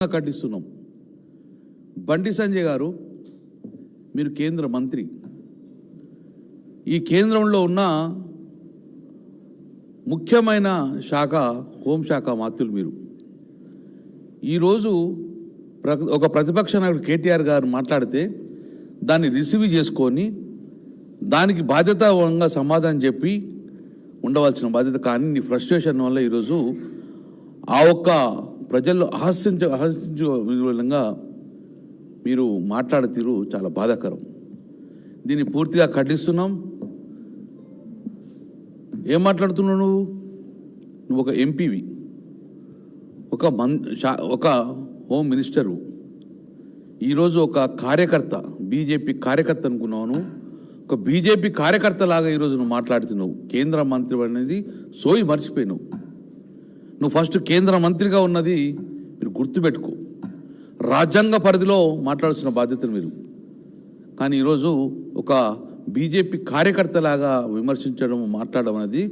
కట్టిస్తున్నాం. బండి సంజయ్ గారు, మీరు కేంద్ర మంత్రి. ఈ కేంద్రంలో ఉన్న ముఖ్యమైన శాఖ హోంశాఖ మంత్రులు మీరు. ఈరోజు ఒక ప్రతిపక్ష నాయకుడు కేటీఆర్ గారు మాట్లాడితే దాన్ని రిసీవ్ చేసుకొని దానికి బాధ్యతావంగా సమాధానం చెప్పి ఉండవలసిన బాధ్యత, కానీ నీ ఫ్రస్ట్రేషన్ వల్ల ఈరోజు ఆ ఒక్క ప్రజల్లో ఆహసించే విధంగా మీరు మాట్లాడే తీరు చాలా బాధాకరం. దీన్ని పూర్తిగా ఖండిస్తున్నాం. ఏం మాట్లాడుతున్నావు నువ్వు ఒక ఎంపీవి, ఒక హోమ్ మినిస్టరు, ఈరోజు ఒక కార్యకర్త, బీజేపీ కార్యకర్త అనుకున్నాను. ఒక బీజేపీ కార్యకర్త లాగా ఈరోజు నువ్వు మాట్లాడుతున్నావు. కేంద్ర మంత్రి అనేది సోయి మర్చిపోయినావు. నువ్వు ఫస్ట్ కేంద్ర మంత్రిగా ఉన్నది మీరు గుర్తుపెట్టుకో. రాజ్యాంగ పరిధిలో మాట్లాడాల్సిన బాధ్యతలు మీరు. కానీ ఈరోజు ఒక బీజేపీ కార్యకర్తలాగా విమర్శించడం, మాట్లాడడం అనేది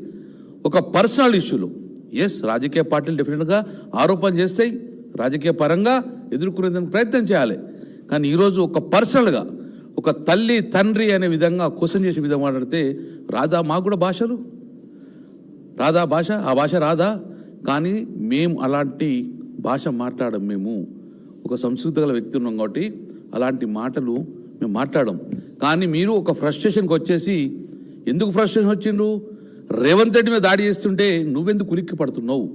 ఒక పర్సనల్ ఇష్యూలో. రాజకీయ పార్టీలు డెఫినెట్గా ఆరోపణ చేస్తాయి, రాజకీయ పరంగా ఎదుర్కొనేందుకు ప్రయత్నం చేయాలి. కానీ ఈరోజు ఒక పర్సనల్గా ఒక తల్లి తండ్రి అనే విధంగా క్వశ్చన్ చేసే విధంగా మాట్లాడితే రాదా? మాకు కూడా భాషలు రాదా? ఆ భాష రాదా? కానీ మేము అలాంటి భాష మాట్లాడడం. మేము ఒక సంస్కృతి గల వ్యక్తి ఉన్నాం కాబట్టి అలాంటి మాటలు మేము మాట్లాడడం. కానీ మీరు ఒక ఫ్రస్ట్రేషన్కి వచ్చేసి, ఎందుకు ఫ్రస్ట్రేషన్ వచ్చిండ్రు? రేవంత్ రెడ్డి మీద దాడి చేస్తుంటే నువ్వెందుకు ఉలిక్కి పడుతున్నావు?